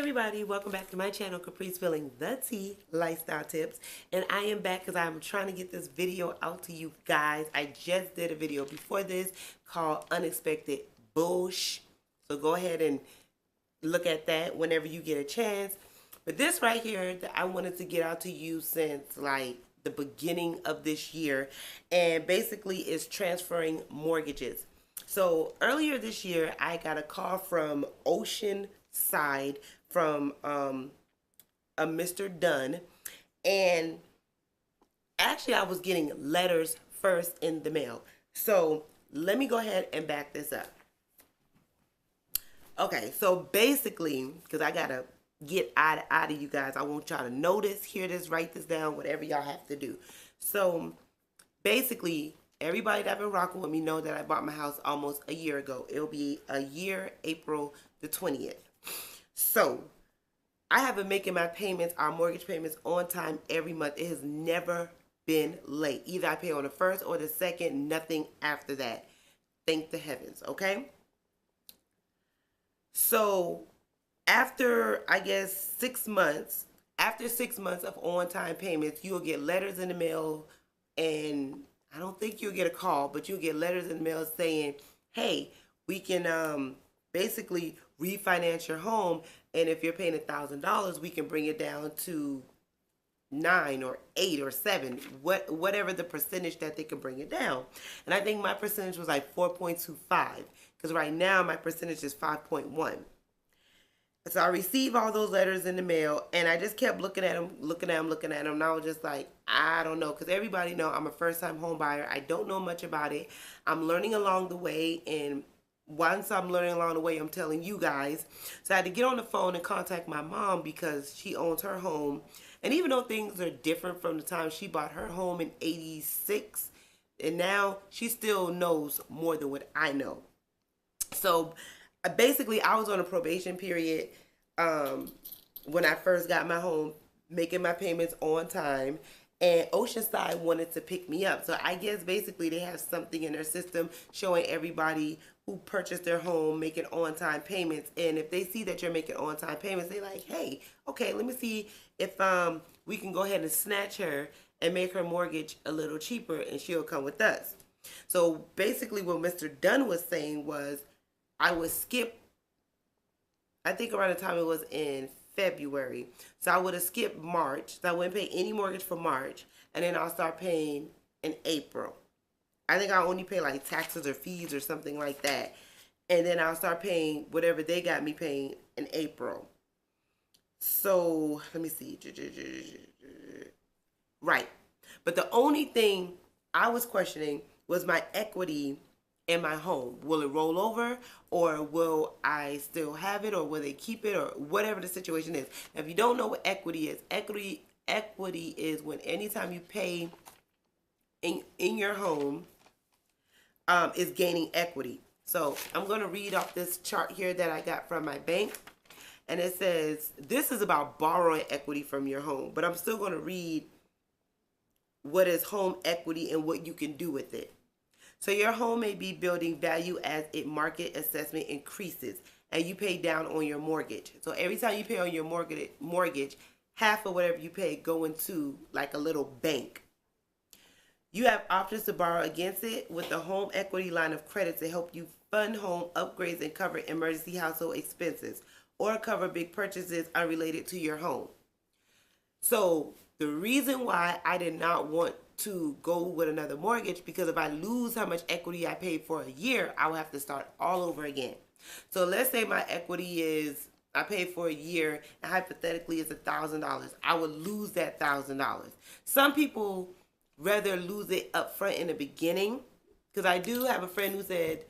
everybody, welcome back to my channel, Capri's Spilling the Tea Lifestyle Tips. And I am back because I'm trying to get this video out to you guys. I just did a video before this called Unexpected Bullsh. So go ahead and look at that whenever you get a chance. But this right here that I wanted to get out to you since like the beginning of this year, and basically is transferring mortgages. So earlier this year, I got a call from Oceanside from a Mr. Dunn, and actually I was getting letters first in the mail. So let me go ahead and back this up. Okay, so basically, because I gotta get out of you guys, I want y'all to notice, hear this, write this down, whatever y'all have to do. So basically, everybody that been rocking with me know that I bought my house almost a year ago. It'll be a year, April the 20th. So I have been making my payments, our mortgage payments, on time every month. It has never been late. Either I pay on the first or the second, nothing after that. Thank the heavens, okay? So after, I guess, 6 months, after 6 months of on-time payments, you'll get letters in the mail, and I don't think you'll get a call, but you'll get letters in the mail saying, hey, we can basically refinance your home, and if you're paying $1,000, we can bring it down to 9 or 8 or 7, whatever the percentage that they can bring it down. And I think my percentage was like 4.25, because right now my percentage is 5.1. So I received all those letters in the mail, and I just kept looking at them, and I was just like, I don't know, because everybody know I'm a first-time home buyer. I don't know much about it. I'm learning along the way, and once I'm learning along the way, I'm telling you guys. So I had to get on the phone and contact my mom because she owns her home. And even though things are different from the time she bought her home in '86, and now she still knows more than what I know. So basically, I was on a probation period when I first got my home, making my payments on time, and Oceanside wanted to pick me up. So I guess basically they have something in their system showing everybody who purchased their home making on-time payments, and if they see that you're making on-time payments, they like, hey, okay, let me see if we can go ahead and snatch her and make her mortgage a little cheaper, and she'll come with us. So basically what Mr. Dunn was saying was I would skip, I think around the time it was in February. So I would have skipped March. So I wouldn't pay any mortgage for March. And then I'll start paying in April. I think I'll only pay like taxes or fees or something like that. And then I'll start paying whatever they got me paying in April. So let me see. Right. But the only thing I was questioning was my equity in my home. Will it roll over, or will I still have it, or will they keep it, or whatever the situation is. If you don't know what equity is, equity is when anytime you pay in your home is gaining equity. So I'm going to read off this chart here that I got from my bank, and it says this is about borrowing equity from your home, but I'm still going to read what is home equity and what you can do with it. So your home may be building value as its market assessment increases and you pay down on your mortgage. So every time you pay on your mortgage, half of whatever you pay go into like a little bank. You have options to borrow against it with the home equity line of credit to help you fund home upgrades and cover emergency household expenses or cover big purchases unrelated to your home. So the reason why I did not want to go with another mortgage, because if I lose how much equity I paid for a year, I will have to start all over again. So let's say my equity is, I paid for a year, and hypothetically it's $1,000. I would lose that $1,000. Some people rather lose it up front in the beginning, because I do have a friend who said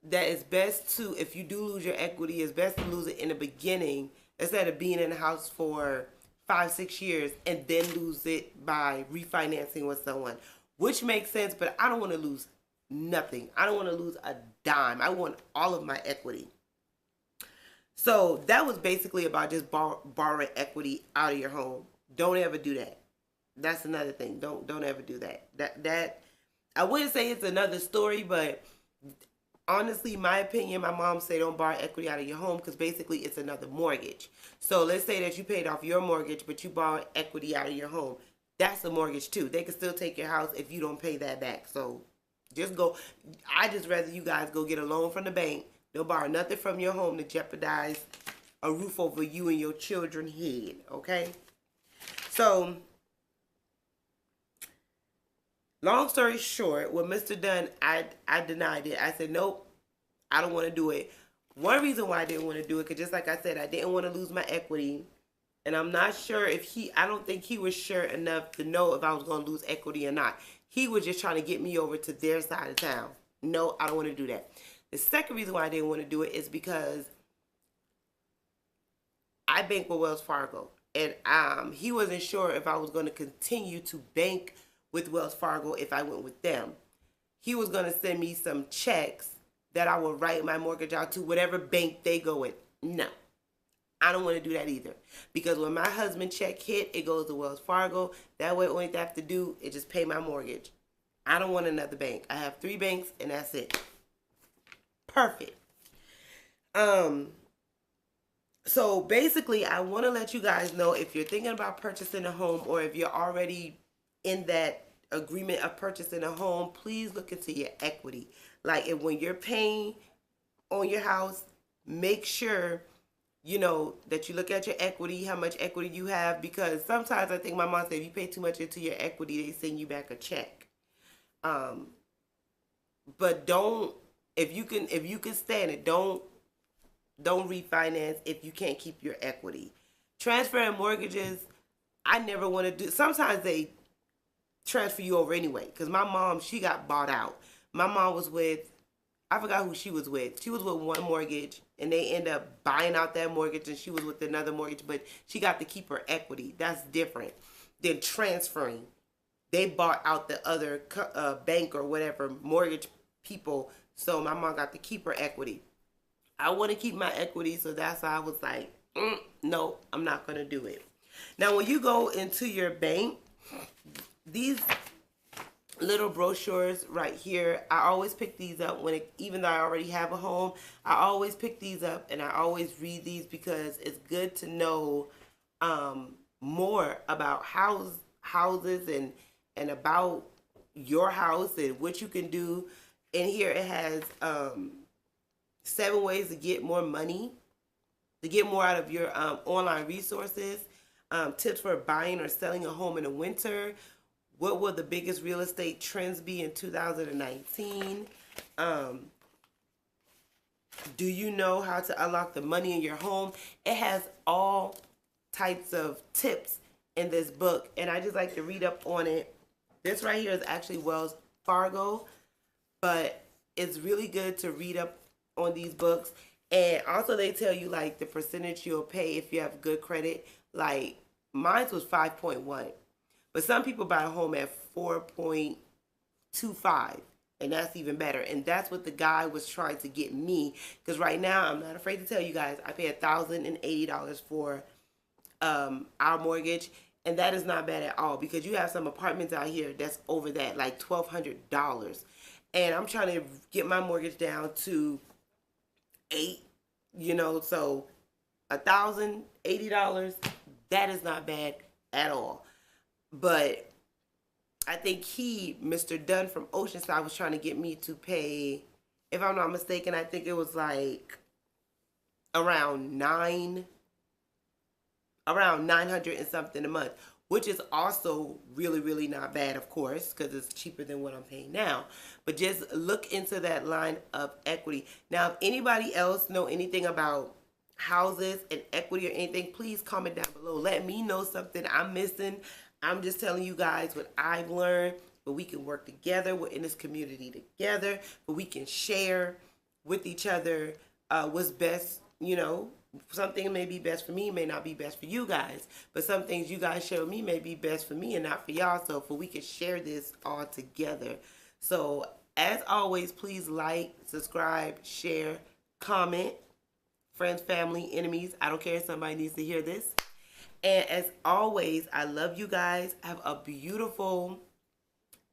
that it's best to, if you do lose your equity, it's best to lose it in the beginning instead of being in the house for 5-6 years and then lose it by refinancing with someone, which makes sense. But I don't want to lose nothing. I don't want to lose a dime. I want all of my equity. So that was basically about just borrowing equity out of your home. Don't ever do that. That's another thing. Don't ever do that. That I wouldn't say it's another story, but honestly, my opinion, my mom say don't borrow equity out of your home because basically it's another mortgage. So let's say that you paid off your mortgage, but you borrowed equity out of your home. That's a mortgage too. They can still take your house if you don't pay that back. So just go. I just rather you guys go get a loan from the bank. Don't borrow nothing from your home to jeopardize a roof over you and your children's head. Okay. So long story short, with Mr. Dunn, I denied it. I said, nope, I don't want to do it. One reason why I didn't want to do it, because just like I said, I didn't want to lose my equity. And I'm not sure if I don't think he was sure enough to know if I was going to lose equity or not. He was just trying to get me over to their side of town. No, I don't want to do that. The second reason why I didn't want to do it is because I bank with Wells Fargo. And he wasn't sure if I was going to continue to bank with Wells Fargo if I went with them. He was going to send me some checks that I would write my mortgage out to whatever bank they go with. No, I don't want to do that either. Because when my husband check hit, it goes to Wells Fargo. That way, only thing I have to do is just pay my mortgage. I don't want another bank. I have 3 banks and that's it. Perfect. So basically, I want to let you guys know if you're thinking about purchasing a home or if you're already in that agreement of purchasing a home, please look into your equity. Like if when you're paying on your house, make sure you know that you look at your equity, how much equity you have, because sometimes I think my mom said if you pay too much into your equity, they send you back a check. But don't if you can stand it, don't refinance if you can't keep your equity. Transferring mortgages, I never want to do. Sometimes they transfer you over anyway. Because my mom, she got bought out. My mom was with, I forgot who she was with. She was with one mortgage, and they end up buying out that mortgage, and she was with another mortgage, but she got to keep her equity. That's different than transferring. They bought out the other bank or whatever, mortgage people, so my mom got to keep her equity. I want to keep my equity, so that's why I was like, no, I'm not going to do it. Now, when you go into your bank, these little brochures right here, I always pick these up even though I already have a home. I always pick these up and I always read these because it's good to know more about houses and about your house and what you can do. And here it has 7 ways to get more money, to get more out of your online resources, tips for buying or selling a home in the winter. What will the biggest real estate trends be in 2019? Do you know how to unlock the money in your home? It has all types of tips in this book, and I just like to read up on it. This right here is actually Wells Fargo, but it's really good to read up on these books. And also they tell you like the percentage you'll pay if you have good credit. Like mine was 5.1, but some people buy a home at 4.25, and that's even better. And that's what the guy was trying to get me, because right now I'm not afraid to tell you guys I pay $1,080 for our mortgage, and that is not bad at all, because you have some apartments out here that's over that, like $1,200, and I'm trying to get my mortgage down to $8, so $1,080, that is not bad at all. But I think Mr. Dunn from Oceanside, was trying to get me to pay, if I'm not mistaken, I think it was like around 900 and something a month, which is also really, really not bad, of course, because it's cheaper than what I'm paying now. But just look into that line of equity. Now, if anybody else know anything about houses and equity or anything, please comment down below. Let me know something I'm missing. I'm just telling you guys what I've learned, but we can work together. We're in this community together, but we can share with each other what's best. Something may be best for me, may not be best for you guys, but some things you guys share with me may be best for me and not for y'all, so we can share this all together. So as always, please like, subscribe, share, comment. Friends, family, enemies, I don't care if somebody needs to hear this. And as always, I love you guys. Have a beautiful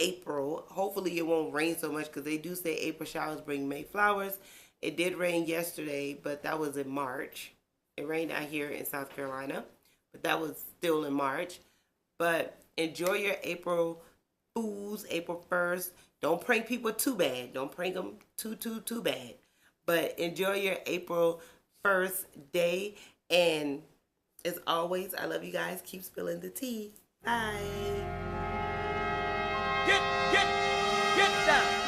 April. Hopefully it won't rain so much because they do say April showers bring May flowers. It did rain yesterday, but that was in March. It rained out here in South Carolina, but that was still in March. But enjoy your April Fools, April 1st. Don't prank people too bad. Don't prank them too bad. But enjoy your April 1st day. And as always, I love you guys. Keep spilling the tea. Bye. Get down.